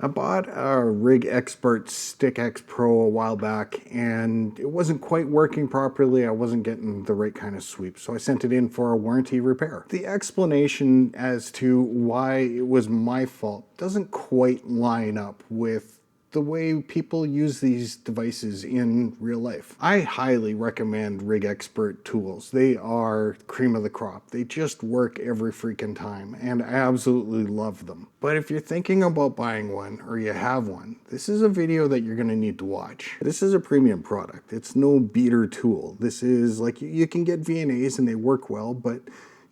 I bought a RigExpert Stick XPRO a while back and it wasn't quite working properly. I wasn't getting the right kind of sweep, so I sent it in for a warranty repair. The explanation as to why it was my fault doesn't quite line up with the way people use these devices in real life. I highly recommend RigExpert tools. They are cream of the crop. They just work every freaking time, and I absolutely love them. But if you're thinking about buying one, or you have one, this is a video that you're gonna need to watch. This is a premium product. It's no beater tool. This is like, you can get VNAs and they work well, but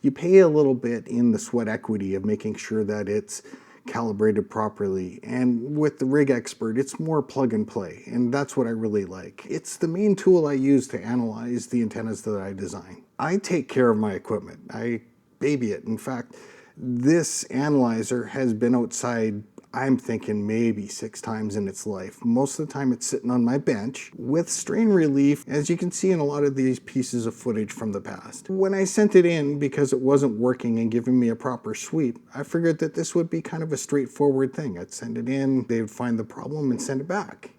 you pay a little bit in the sweat equity of making sure that it's calibrated properly. And with the RigExpert, it's more plug and play, and that's what I really like. It's the main tool I use to analyze the antennas that I design. I take care of my equipment. I baby it. In fact, this analyzer has been outside, I'm thinking maybe 6 times in its life. Most of the time it's sitting on my bench with strain relief, as you can see in a lot of these pieces of footage from the past. When I sent it in, because it wasn't working and giving me a proper sweep, I figured that this would be kind of a straightforward thing. I'd send it in, they would find the problem and send it back.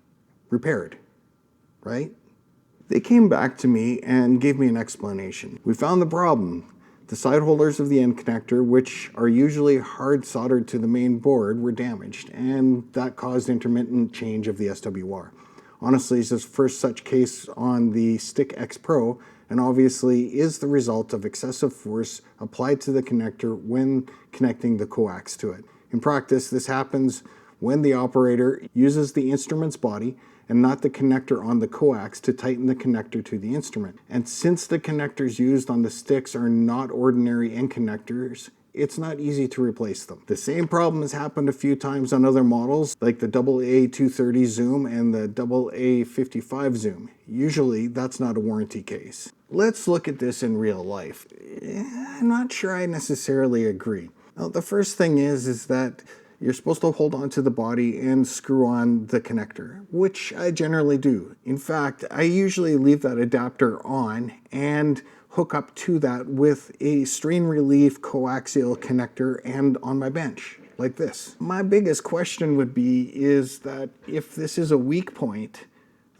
Repaired, right? They came back to me and gave me an explanation. We found the problem. The side holders of the end connector, which are usually hard soldered to the main board, were damaged, and that caused intermittent change of the SWR. Honestly, it's the first such case on the Stick XPRO, and obviously is the result of excessive force applied to the connector when connecting the coax to it. In practice, this happens when the operator uses the instrument's body and not the connector on the coax to tighten the connector to the instrument. And since the connectors used on the sticks are not ordinary end connectors, it's not easy to replace them. The same problem has happened a few times on other models, like the AA230 zoom and the AA55 zoom. Usually, that's not a warranty case. Let's look at this in real life. I'm not sure I necessarily agree. Now, the first thing is that you're supposed to hold on to the body and screw on the connector, which I generally do. In fact, I usually leave that adapter on and hook up to that with a strain relief coaxial connector and on my bench, like this. My biggest question would be is that if this is a weak point,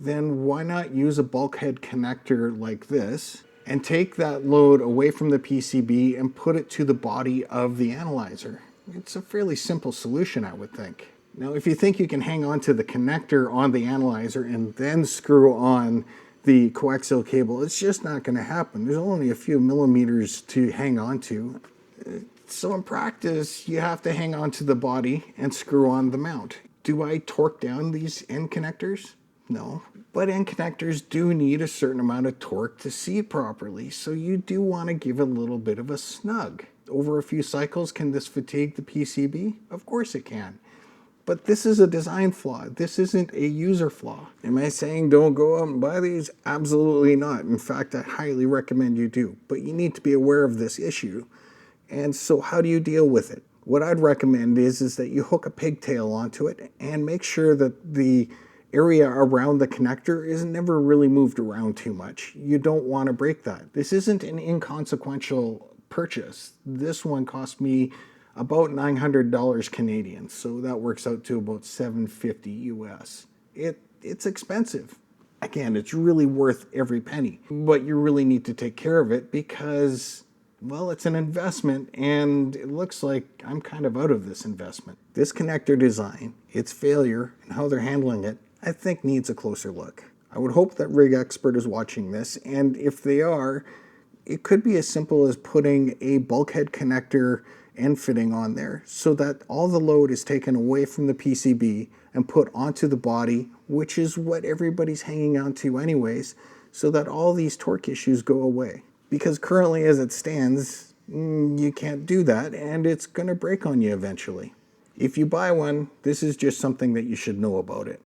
then why not use a bulkhead connector like this and take that load away from the PCB and put it to the body of the analyzer? It's a fairly simple solution, I would think. Now, if you think you can hang on to the connector on the analyzer and then screw on the coaxial cable, it's just not going to happen. There's only a few millimeters to hang on to. So in practice, you have to hang on to the body and screw on the mount. Do I torque down these end connectors? No. But end connectors do need a certain amount of torque to seat properly, so you do want to give a little bit of a snug. Over a few cycles, can this fatigue the PCB? Of course it can. But this is a design flaw. This isn't a user flaw. Am I saying don't go out and buy these? Absolutely not. In fact, I highly recommend you do. But you need to be aware of this issue. And so how do you deal with it? What I'd recommend is that you hook a pigtail onto it and make sure that the area around the connector is never really moved around too much. You don't want to break that. This isn't an inconsequential purchase. This one cost me about $900 Canadian, so that works out to about $750 US. It's expensive. Again, it's really worth every penny, but you really need to take care of it because, well, it's an investment, and it looks like I'm kind of out of this investment. This connector design, its failure, and how they're handling it, I think needs a closer look. I would hope that RigExpert is watching this, and if they are, it could be as simple as putting a bulkhead connector end fitting on there so that all the load is taken away from the PCB and put onto the body, which is what everybody's hanging on to anyways, so that all these torque issues go away. Because currently as it stands, you can't do that, and it's going to break on you eventually. If you buy one, this is just something that you should know about it.